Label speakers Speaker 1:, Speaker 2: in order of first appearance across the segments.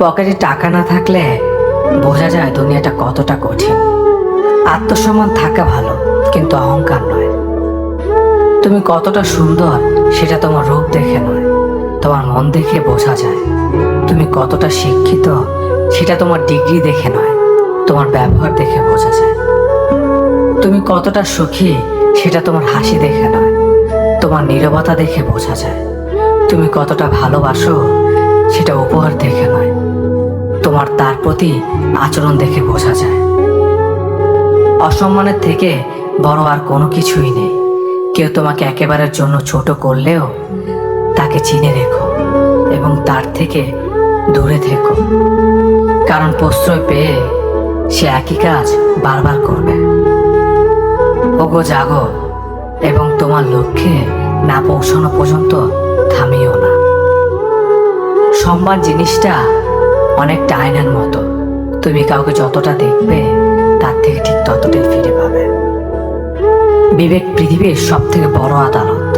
Speaker 1: পকেটে টাকা না থাকলে বোঝা যায় দুনিয়াটা কতটা কঠিন। আত্মসম্মান থাকা ভালো, কিন্তু অহংকার নয়। তুমি কতটা সুন্দর সেটা তোমার রূপ দেখে নয়, তোমার মন দেখে বোঝা যায়। তুমি কতটা শিক্ষিত সেটা তোমার ডিগ্রি দেখে নয়, তোমার ব্যবহার দেখে বোঝা যায়। তুমি কতটা সুখী সেটা তোমার হাসি দেখে নয়, তোমার নীরবতা দেখে বোঝা যায়। তুমি কতটা ভালোবাসো সেটা উপহার দেখে নয়, তোমার তার প্রতি আচরণ দেখে বোঝা যায়। অসম্মানের থেকে বড় আর কোনো কিছুই নেই। কেউ তোমাকে একেবারের জন্য ছোট করলেও তাকে চিনে রেখো এবং তার থেকে দূরে থেকো, কারণ প্রশ্রয় পেয়ে সে একই কাজ বারবার করবে। ওগো জাগো এবং তোমার লক্ষ্যে না পৌঁছানো পর্যন্ত থামিও না। সম্মান জিনিসটা অনেকটা আয়নার মতো, তুমি কাউকে যতটা দেখবে তার থেকে ঠিক ততটাই ফিরে পাবে। বিবেক পৃথিবীর সব থেকে বড় আদালত।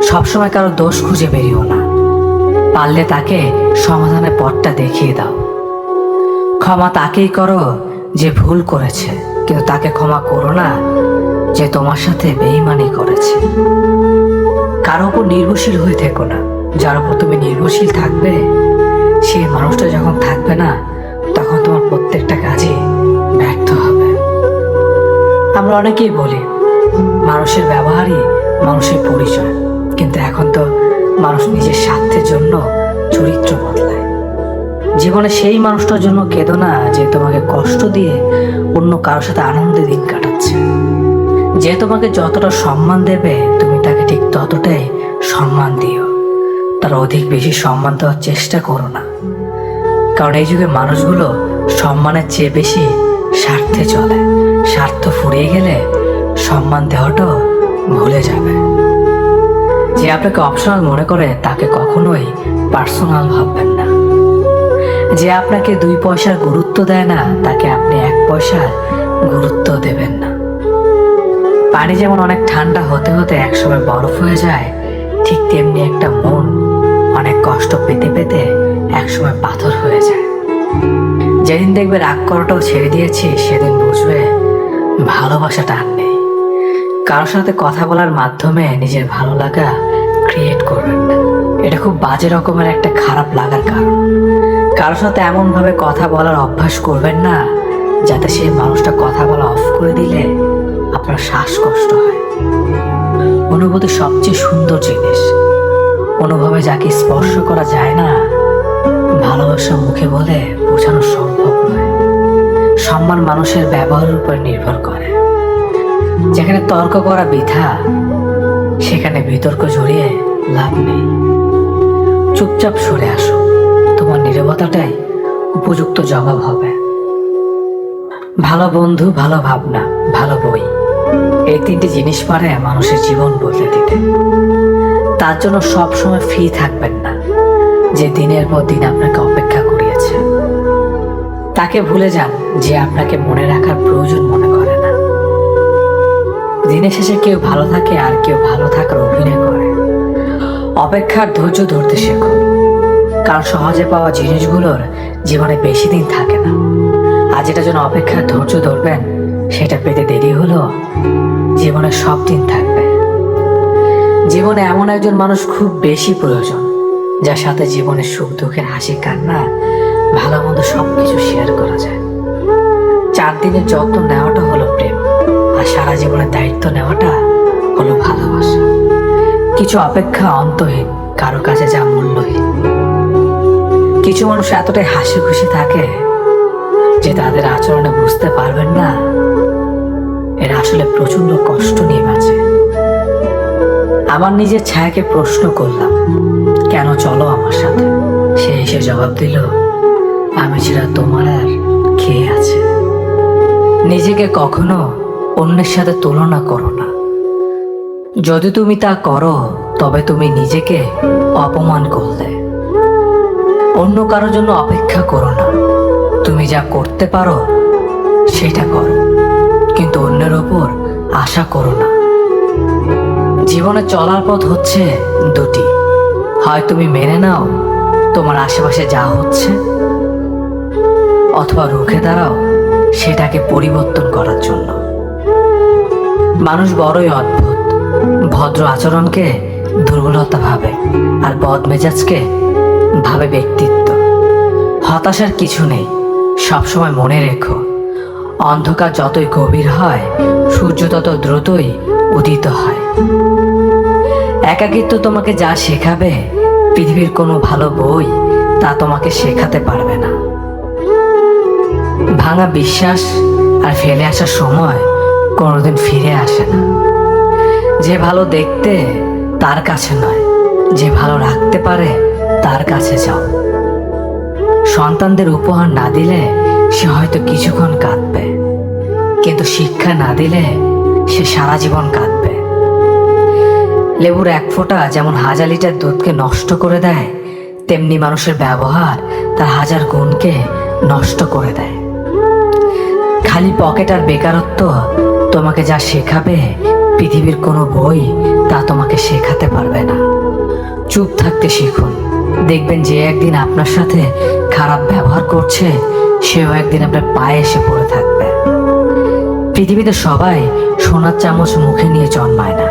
Speaker 1: সবসময় কারো দোষ খুঁজে বেরিও না, পারলে তাকে সমাধানের পথটা দেখিয়ে দাও। ক্ষমা তাকেই করো যে ভুল করেছে, কিন্তু তাকে ক্ষমা করো না যে তোমার সাথে বেঈমানি করেছে। কারো উপর নির্ভরশীল হয়ে থেকো না, যার উপর তুমি নির্ভরশীল থাকবে সেই মানুষটা যখন থাকবে না, তখন তোমার প্রত্যেকটা কাজে ব্যর্থ হবে। আমরা অনেকেই বলি মানুষের ব্যবহারই মানুষের পরিচয়, কিন্তু এখন তো মানুষ নিজের স্বার্থের জন্য চরিত্র বদলায়। জীবনে সেই মানুষটার জন্য কেঁদো না যে তোমাকে কষ্ট দিয়ে অন্য কারোর সাথে আনন্দে দিন কাটাচ্ছে। যে তোমাকে যতটা সম্মান দেবে তুমি তাকে ঠিক ততটাই সম্মান দিও, তার অধিক বেশি সম্মান দেওয়ার চেষ্টা করো না, কারণ এই যুগে মানুষগুলো সম্মানের চেয়ে বেশি স্বার্থে চলে। স্বার্থ ফুরিয়ে গেলে সম্মান দেওয়াটাও ভুলে যাবে। যে আপনাকে অপশনাল মনে করে তাকে কখনোই পার্সোনাল ভাববেন না। যে আপনাকে 2 পয়সার গুরুত্ব দেয় না তাকে আপনি 1 পয়সার গুরুত্ব দেবেন না। পানি যেমন অনেক ঠান্ডা হতে হতে একসময় বরফ হয়ে যায়, ঠিক তেমনি একটা মন অনেক কষ্ট পেতে পেতে একসময় পাথর হয়ে যায়। যেদিন দেখবে রাগ করাটাও ছেড়ে দিয়েছি সেদিন বুঝবে ভালোবাসাটা আর নেই। কারোর সাথে কথা বলার মাধ্যমে নিজের ভালো লাগা ক্রিয়েট করবেন না, এটা খুব বাজে রকমের একটা খারাপ লাগার কারণ। কারোর সাথে এমনভাবে কথা বলার অভ্যাস করবেন না যাতে সেই মানুষটা কথা বলা অফ করে দিলে আপনার শ্বাসকষ্ট হয়। অনুভূতি সবচেয়ে সুন্দর জিনিস। অনুভবে যাকে স্পর্শ করা যায় না, ভালোবাসা মুখে বলে বোঝানো সম্ভব নয়। সম্মান মানুষের ব্যবহারের উপর নির্ভর করে। যেখানে তর্ক করা বৃথা, সেখানে বিতর্ক জড়িয়ে লাভ নেই। চুপচাপ সরে আসো, তোমার নীরবতাটাই উপযুক্ত জবাব হবে। ভালো বন্ধু, ভালো ভাবনা, ভালো বই, এই 3টি জিনিস পারে মানুষের জীবন বদলে দিতে। তার জন্য সবসময় ফ্রি থাকবেন না যে দিনের পর দিন আপনাকে অপেক্ষা করিয়েছে। তাকে ভুলে যান যে আপনাকে মনে রাখার প্রয়োজন মনে করে না। দিনের শেষে কেউ ভালো থাকে আর কেউ ভালো থাকার অভিনয় করে। অপেক্ষার ধৈর্য ধরতে শেখো, কারণ সহজে পাওয়া জিনিসগুলোর জীবনে বেশি দিন থাকে না। আর যেটা জন্য অপেক্ষার ধৈর্য ধরবেন সেটা পেতে দেরি হলো জীবনে সব দিন থাকবে। জীবনে এমন একজন মানুষ খুব বেশি প্রয়োজন, যার সাথে জীবনের সুখ দুঃখের হাসি কান্না ভালো মন্দ সবকিছু শেয়ার করা যায়। 4 দিনের যত্ন নেওয়াটা হলো প্রেম, আর সারা জীবনের দায়িত্ব নেওয়াটা হলো ভালোবাসা। কিছু অপেক্ষা অন্তহীন, কারো কাছে যা মূল্যহীন। কিছু মানুষ এতটাই হাসি খুশি থাকে যে তাদের আচরণে বুঝতে পারবেন না এরা আসলে প্রচন্ড কষ্ট নিয়ে বাঁচে। আমার নিজের ছায়াকে প্রশ্ন করলাম, কেন চলো আমার সাথে? সে এসে জবাব দিল, আমি ছাড়া তোমার আর কে আছে? নিজেকে কখনো অন্যের সাথে তুলনা করো না। যদি তুমি তা করো তবে তুমি নিজেকে অপমান করলে। অন্য কারোর জন্য অপেক্ষা করো না। তুমি যা করতে পারো সেটা করো, কিন্তু অন্যের ওপর আশা করো না। জীবনে চলার পথ হচ্ছে 2টি, হয় তুমি মেনে নাও তোমার আশেপাশে যা হচ্ছে, অথবা রুখে দাঁড়াও সেটাকে পরিবর্তন করার জন্য। মানুষ বড়ই অদ্ভুত, ভদ্র আচরণকে দুর্বলতা ভাবে আর বদমেজাজকে ভাবে ব্যক্তিত্ব। হতাশার কিছু নেই, সবসময় মনে রেখো, অন্ধকার যতই গভীর হয় সূর্য তত দ্রুতই উদিত হয়। একাকিত্ব তোমাকে যা শেখাবে পৃথিবীর কোনো ভালো বই তা তোমাকে শেখাতে পারবে না। ভাঙা বিশ্বাস আর ফেলে আসার সময় কোনোদিন ফিরে আসে না। যে ভালো দেখতে তার কাছে নয়, যে ভালো রাখতে পারে তার কাছে যাও। সন্তানদের উপহার না দিলে সে হয়তো কিছুক্ষণ কাঁদবে, কিন্তু শিক্ষা না দিলে সে সারা জীবন কাঁদবে। লেবুর এক ফোঁটা যেমন 1000 লিটার দুধকে নষ্ট করে দেয়, তেমনি মানুষের ব্যবহার তার 1000 গুণকে নষ্ট করে দেয়। খালি পকেট আর বেকারত্ব তোমাকে যা শেখাবে পৃথিবীর কোনো বই তা তোমাকে শেখাতে পারবে না। চুপ থাকতে শিখুন, দেখবেন যে একদিন আপনার সাথে খারাপ ব্যবহার করছে সেও একদিন আপনার পায়ে এসে পড়ে থাকবে। পৃথিবীতে সবাই সোনার চামচ মুখে নিয়ে জন্মায় না,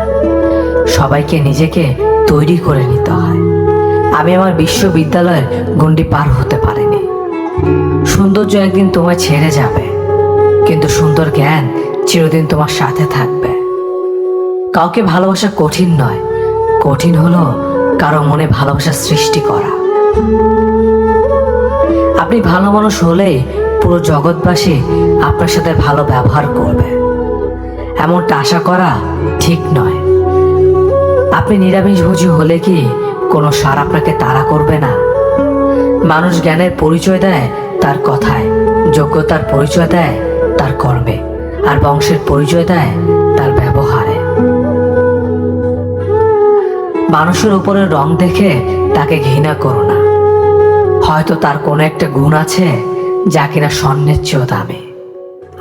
Speaker 1: সবাইকে নিজেকে তৈরি করে নিতে হয়। আমি আমার বিশ্ববিদ্যালয়ের গণ্ডি পার হতে পারিনি। সৌন্দর্য একদিন তোমায় ছেড়ে যাবে, কিন্তু সুন্দর জ্ঞান চিরদিন তোমার সাথে থাকবে। কাউকে ভালোবাসা কঠিন নয়, কঠিন হলো কারো মনে ভালোবাসা সৃষ্টি করা। আপনি ভালো মানুষ হলেই পুরো জগৎবাসী আপনার সাথে ভালো ব্যবহার করবে, এমনটা আশা করা ঠিক নয়। আপনি নিরামিষভোজী হলে কি কোনো সার আপনাকে তাড়া করবে না? মানুষ জ্ঞানের পরিচয় দেয় তার কথায়, যোগ্যতার পরিচয় দেয় তার কর্মে, আর বংশের পরিচয় দেয় তার ব্যবহারে। মানুষের উপরে রং দেখে তাকে ঘৃণা করো না, হয়তো তার কোনো একটা গুণ আছে যা কিনা স্বর্ণের চেয়েও দামি।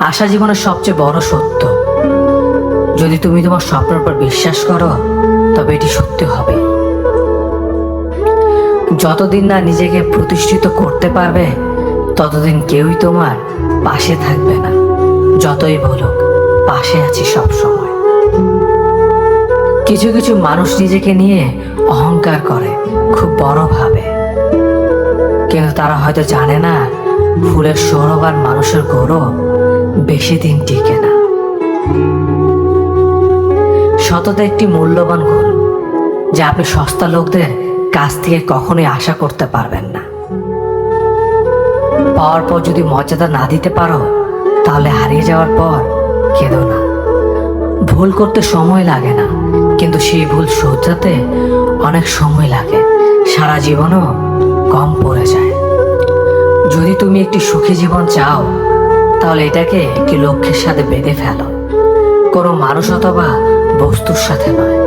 Speaker 1: আশা জীবনের সবচেয়ে বড় সত্য। যদি তুমি তোমার স্বপ্নের উপর বিশ্বাস করো তবে এটি সত্যি হবে। যতদিন না নিজেকে প্রতিষ্ঠিত করতে পারবে ততদিন কেউই তোমার পাশে থাকবে না। যতই বলুক পাশে আছি সব সময়। কিছু কিছু মানুষ নিজেকে নিয়ে অহংকার করে, খুব বড় ভাবে, কিন্তু তারা হয়তো জানে না ফুলের সৌরভ আর মানুষের গৌরব বেশি দিন টিকে না। সততা একটি মূল্যবান গুণ যা আপনি সস্তা লোকদের কাছ থেকে কখনোই আশা করতে পারবেন না। পাওয়ার পর যদি মর্যাদা না দিতে পারো তাহলে হারিয়ে যাওয়ার পর কেঁদো না। ভুল করতে সময় লাগে না, কিন্তু সেই ভুল শোধরাতে অনেক সময় লাগে, সারা জীবনও কম পড়ে যায়। যদি তুমি একটি সুখী জীবন চাও তাহলে এটাকে একটি লক্ষ্যের সাথে বেঁধে ফেলো, কোনো মানুষ অথবা বস্তুর সাথে নয়।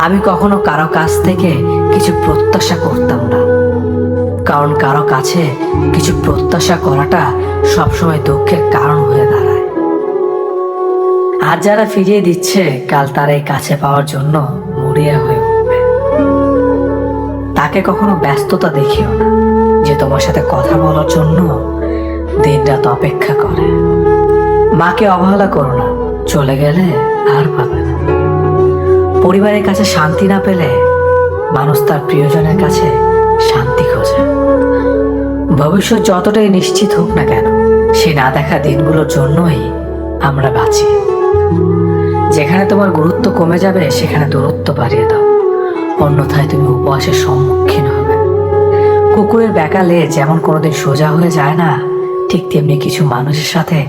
Speaker 1: আমি কখনো কারো কাছ থেকে কিছু প্রত্যাশা করতাম না, কারণ কারো কাছে কিছু প্রত্যাশা করাটা সবসময় দুঃখের কারণ হয়ে দাঁড়ায়। আর যারা ফিরিয়ে দিচ্ছে কাল তারাই কাছে পাওয়ার জন্য মরিয়া হয়ে উঠবে। তাকে কখনো ব্যস্ততা দেখিও না যে তোমার সাথে কথা বলার জন্য দিনরাত অপেক্ষা করে। মাকে অবহেলা করো না, চলে গেলে আর পাবে না। পরিবারের কাছে শান্তি না পেলে মানুষ তার প্রিয়জনের কাছে শান্তি খোঁজে। ভবিষ্যৎ যতটাই নিশ্চিত হোক না কেন, সে না দেখা দিনগুলোর জন্যই আমরা বাঁচি। যেখানে তোমার গুরুত্ব কমে যাবে সেখানে দূরত্ব বাড়িয়ে দাও, অন্যথায় তুমি উপহাসের সম্মুখীন হবে। কুকুরের বেঁকা লেজ যেমন কোনোদিন সোজা হয়ে যায় না, ঠিক তেমনি কিছু মানুষের সাথে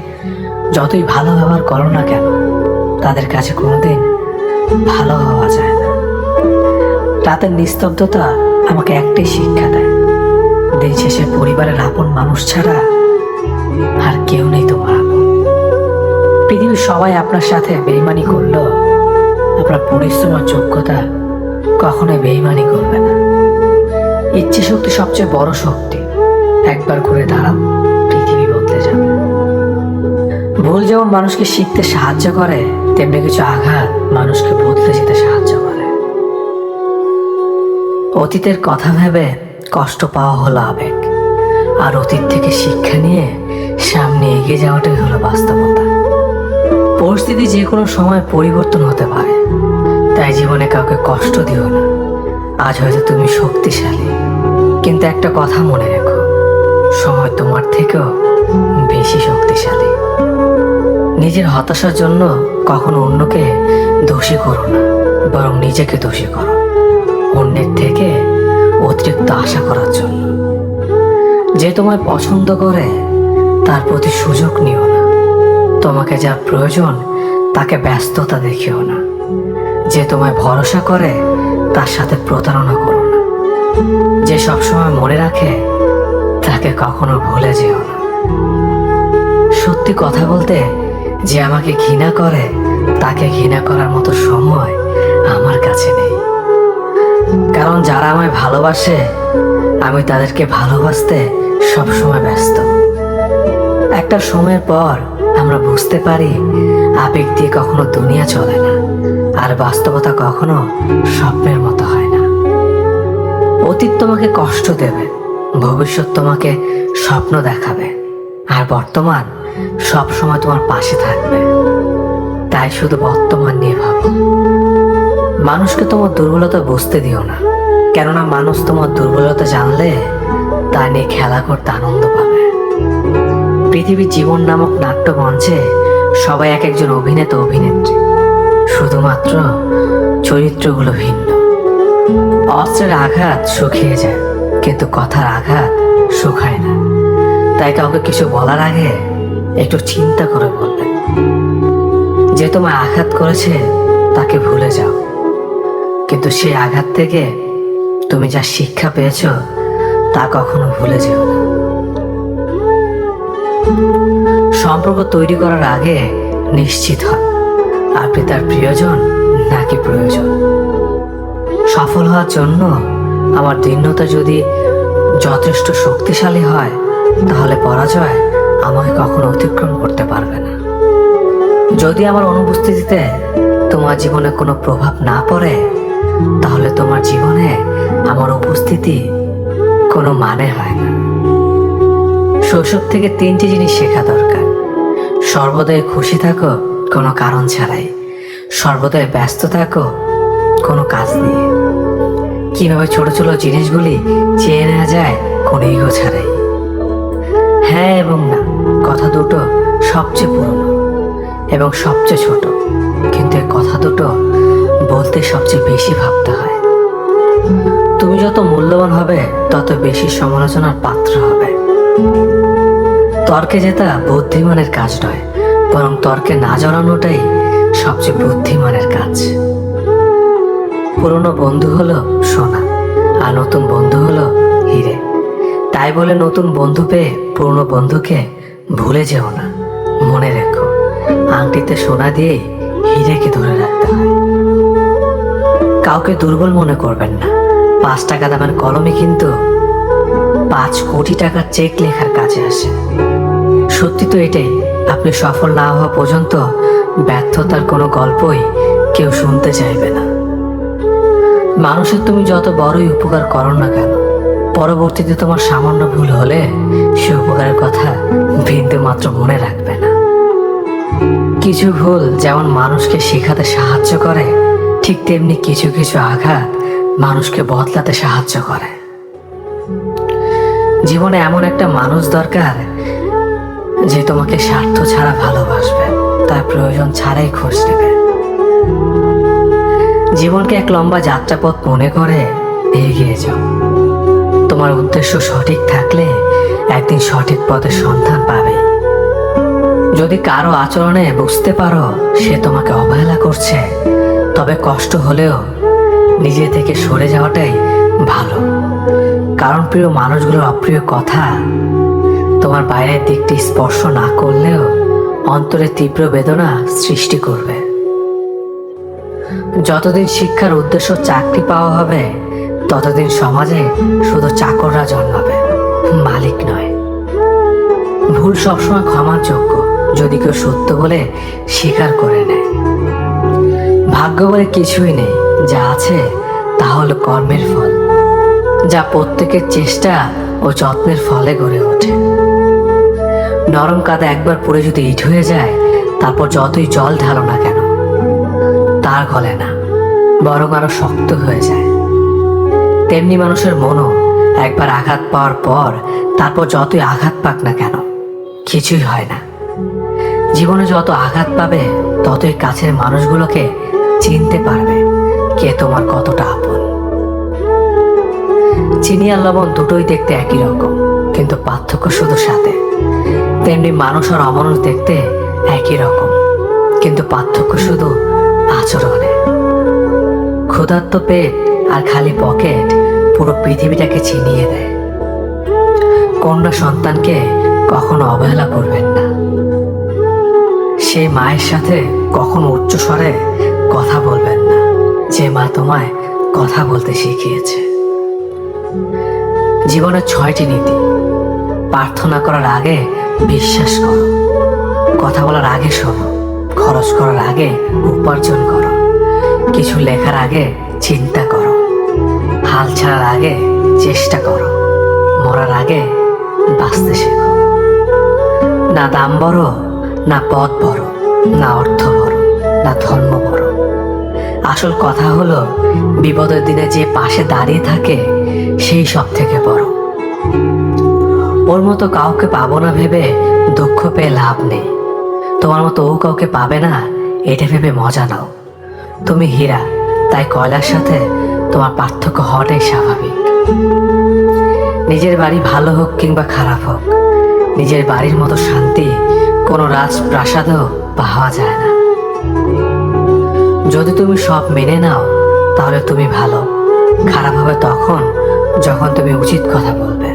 Speaker 1: যতই ভালো ব্যবহার করো না কেন তাদের কাছে কোনোদিন ভালো হওয়া যায় না। রাতের নিস্তব্ধতা আমাকে একটাই শিক্ষা দেয়, দিন শেষে পরিবারের আপন মানুষ ছাড়া আর কেউ নেই তোমার আপন। পৃথিবীর সবাই আপনার সাথে বেইমানি করলেও আপনার পরিশ্রম আর যোগ্যতা কখনোই বেইমানি করবে না। ইচ্ছে শক্তি সবচেয়ে বড় শক্তি। একবার ঘুরে দাঁড়াও, পৃথিবী বদলে যাবে। ভুল যেমন মানুষকে শিখতে সাহায্য করে, তেমনি কিছু আঘাত মানুষকে বদলে যেতে সাহায্য করে। অতীতের কথা ভেবে কষ্ট পাওয়া হলো আবেগ, আর অতীত থেকে শিক্ষা নিয়ে সামনে এগিয়ে যাওয়াটাই হলো বাস্তবতা। পরিস্থিতি যে কোনো সময় পরিবর্তন হতে পারে, তাই জীবনে কাউকে কষ্ট দিও না। আজ হয়তো তুমি শক্তিশালী, কিন্তু একটা কথা মনে রেখো, সময় তোমার থেকেও বেশি শক্তিশালী। নিজের হতাশার জন্য কখনো অন্যকে দোষী করো না, বরং নিজেকে দোষী করো অন্যের থেকে অতিরিক্ত আশা করার জন্য। যে তোমায় পছন্দ করে তার প্রতি সুযোগ নিও না। তোমাকে যার প্রয়োজন তাকে ব্যস্ততা দেখিও না। যে তোমায় ভরসা করে তার সাথে প্রতারণা করো না। যে সবসময় মনে রাখে তাকে কখনো ভুলে যেও না। সত্যি কথা বলতে, যে আমাকে ঘৃণা করে তাকে ঘৃণা করার মতো সময় আমার কাছে নেই। কারণ যারা আমায় ভালোবাসে, আমি তাদেরকে ভালোবাসতে সবসময় ব্যস্ত। একটা সময়ের পর আমরা বুঝতে পারি আবেগ দিয়ে কখনো দুনিয়া চলে না, আর বাস্তবতা কখনো স্বপ্নের মতো হয় না। অতীত তোমাকে কষ্ট দেবে, ভবিষ্যৎ তোমাকে স্বপ্ন দেখাবে, আর বর্তমান সবসময় তোমার পাশে থাকবে। তাই শুধু বর্তমান নিয়ে ভাবো। মানুষকে তোমার দুর্বলতা বুঝতে দিও না, কেননা মানুষ তোমার দুর্বলতা জানলে তা নিয়ে খেলা করতে আনন্দ পাবে। পৃথিবীর জীবন নামক নাট্যমঞ্চে সবাই এক একজন অভিনেতা অভিনেত্রী, শুধুমাত্র চরিত্রগুলো ভিন্ন। অস্ত্রের আঘাত শুকিয়ে যায়, কিন্তু কথার আঘাত শুকায় না। তাই কাউকে কিছু বলার আগে একটু চিন্তা করে বলবে। যে তোমায় আঘাত করেছে তাকে ভুলে যাও, কিন্তু সেই আঘাত থেকে তুমি যা শিক্ষা পেয়েছ তা কখনো ভুলে যেও না। সম্পর্ক তৈরি করার আগে নিশ্চিত হন আপনি তার প্রিয়জন নাকি প্রয়োজন। সফল হওয়ার জন্য আমার দৃঢ়তা যদি যথেষ্ট শক্তিশালী হয়, তাহলে পরাজয় আমাকে কখনো অতিক্রম করতে পারবে না। যদি আমার অনুপস্থিতিতে তোমার জীবনে কোনো প্রভাব না পড়ে, তাহলে তোমার জীবনে আমার উপস্থিতি কোনো মানে হয় না। শৈশব থেকে 3টি জিনিস শেখা দরকার: সর্বদাই খুশি থাকো কোনো কারণ ছাড়াই, সর্বদাই ব্যস্ত থাকো কোনো কাজ নিয়ে, কিভাবে ছোট ছোট জিনিসগুলি চেয়ে নেওয়া যায় কোনো ইগো ছাড়াই। হ্যাঁ এবং না কথা দুটো সবচেয়ে পুরনো এবং সবচেয়ে ছোট, কিন্তু এই কথা দুটো বলতে সবচেয়ে বেশি ভাবতে হয়। তুমি যত মূল্যবান হবে তত বেশি সমালোচনার পাত্র হবে। তর্কে জেতা বুদ্ধিমানের কাজ নয়, বরং তর্কে না জড়ানোটাই সবচেয়ে বুদ্ধিমানের কাজ। পুরনো বন্ধু হলো সোনা, আর নতুন বন্ধু হলো হিরে। তাই বলে নতুন বন্ধু পেয়ে পুরনো বন্ধুকে ভুলে যেও না। মনে রেখো, আংটিতে সোনা দিয়ে হিরেকে ধরে রাখতে হয়। কাউকে দুর্বল মনে করবেন না। 5 টাকা দামের কলমে কিন্তু 5 কোটি টাকার চেক লেখার কাজে আসে। সত্যি তো এটাই, আপনি সফল না হওয়া পর্যন্ত ব্যর্থতার কোনো গল্পই কেউ শুনতে চাইবে না। মানুষের তুমি যত বড়ই উপকার করো না কেন, পরবর্তীতে তোমার সামান্য ভুল হলে সে উপকারের কথা বিন্দু মাত্র মনে রাখবে না। কিছু ভুল যেমন মানুষকে শেখাতে সাহায্য করে, ঠিক তেমনি কিছু কিছু আঘাত মানুষকে বদলাতে সাহায্য করে। জীবনে এমন একটা মানুষ দরকার যে তোমাকে স্বার্থ ছাড়া ভালোবাসবে, তার প্রয়োজন ছাড়াই খোঁজ নেবে। জীবনকে এক লম্বা যাত্রাপথ মনে করে এগিয়ে যাও। তোমার উদ্দেশ্য সঠিক থাকলে একদিন সঠিক পথের সন্ধান পাবে। যদি কারো আচরণে বুঝতে পারো সে তোমাকে অবহেলা করছে, তবে কষ্ট হলেও নিজে থেকে সরে যাওয়াটাই ভালো। কারণ প্রিয় মানুষগুলোর অপ্রিয় কথা তোমার বাইরের দিকটি স্পর্শ না করলেও অন্তরে তীব্র বেদনা সৃষ্টি করবে। যতদিন শিক্ষার উদ্দেশ্য চাকরি পাওয়া হবে, ততদিন সমাজে শুধু চাকররা জন্মাবে, মালিক নয়। ভুল সবসময় ক্ষমার যোগ্য যদি কেউ সত্য বলে স্বীকার করে নেয়। ভাগ্য বলে কিছুই নেই, যা আছে তা হলো কর্মের ফল। যা প্রত্যেকের চেষ্টা ও যত্নের ফলে গড়ে ওঠে। নরম কাদা একবার পড়ে যদি ইট হয়ে যায়, তারপর যতই জল ঢালো না কেন তার গলে না, বরং আরো শক্ত হয়ে যায়। তেমনি মানুষের মনও একবার আঘাত পাওয়ার পর তারপর যতই আঘাত পাক না কেন কিছুই হয় না। জীবনে যত আঘাত পাবে ততই কাছের মানুষগুলোকে চিনতে পারবে কে তোমার কতটা আপন। চিনি আর লবণ দুটোই দেখতে একই রকম, কিন্তু পার্থক্য শুধু সাথে। তেমনি মানুষ আর অমানুষ দেখতে একই রকম, কিন্তু পার্থক্য শুধু আচরণে। ক্ষুধার্ত পেট আর খালি পকেট পুরো পৃথিবীটাকে চিনিয়ে দেয়। কন্যা সন্তানকে কখনো অবহেলা করবেন না। সেই মায়ের সাথে কখনো উচ্চস্বরে কথা বলবেন না যে মা তোমায় কথা বলতে শিখিয়েছে। জীবনের 6টি নীতি। প্রার্থনা করার আগে বিশ্বাস করো, কথা বলার আগে শোনো, খরচ করার আগে উপার্জন করো, কিছু লেখার আগে চিন্তা করো, হাল ছাড়ার আগে চেষ্টা করো, মরার আগে বাঁচতে শেখো। না দাম বড়, না পদ বড়, না অর্থ বড়, না ধর্ম বড়। আসল কথা হলো বিপদের দিনে যে পাশে দাঁড়িয়ে থাকে সেই সব থেকে বড়। ওর মতো কাউকে পাবো না ভেবে দুঃখ পেয়ে লাভ নেই। তোমার মতো ও কাউকে পাবে না এটা ভেবে মজা নাও। তুমি হীরা, তাই কয়লার সাথে তোমার পার্থক্য হওয়াটাই স্বাভাবিক। নিজের বাড়ি ভালো হোক কিংবা খারাপ হোক, নিজের বাড়ির মতো শান্তি কোনো রাজপ্রাসাদেও পাওয়া যায় না। যদি তুমি সব মেনে নাও তাহলে তুমি ভালো। খারাপ হবে তখন যখন তুমি উচিত কথা বলবে।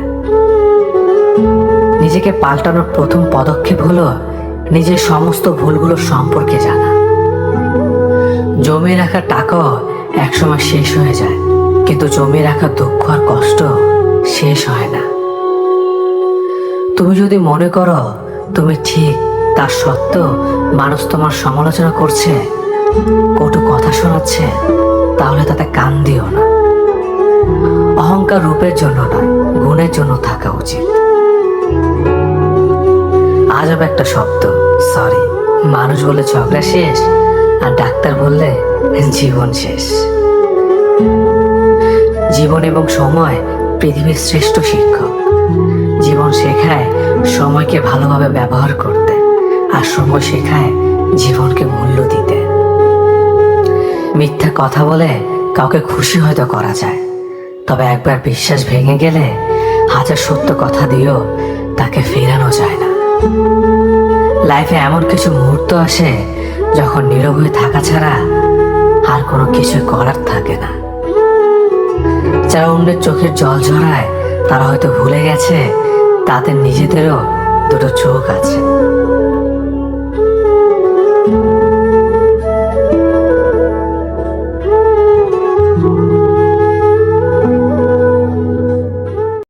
Speaker 1: নিজেকে পাল্টানোর প্রথম পদক্ষেপ হলো নিজের সমস্ত ভুলগুলো সম্পর্কে জানা। জমিয়ে রাখা টাকাও একসময় শেষ হয়ে যায়, কিন্তু জমিয়ে রাখা দুঃখ আর কষ্ট শেষ হয় না। তুমি যদি মনে করো তুমি ঠিক, তার সত্ত্বেও মানুষ তোমার সমালোচনা করছে, কটু কথা শোনাচ্ছে, তাহলে তাতে কান দিও না। অহংকার রূপের জন্য নয়, গুণের জন্য থাকা উচিত। আজব একটা শব্দ, সরি। মানুষ বলে ঝগড়া শেষ, আর ডাক্তার বললে জীবন শেষ। জীবন এবং সময় পৃথিবীর শ্রেষ্ঠ শিক্ষক। জীবন শেখায় সময়কে ভালোভাবে ব্যবহার করতে, আর সময় শেখায় জীবনকে মূল্য দিতে। মিথ্যা কথা বলে কাউকে খুশি হয়তো করা যায়, তবে একবার বিশ্বাস ভেঙে গেলে হাজার সত্য কথা দিয়েও তাকে ফেরানো যায় না। লাইফে এমন কিছু মুহূর্ত আসে যখন নীরব হয়ে থাকা ছাড়া আর কোনো কিছু করার থাকে না। যারা অন্যের চোখের জল ঝরায় তারা হয়তো ভুলে গেছে তাদের নিজেদেরও দুটো চোখ আছে।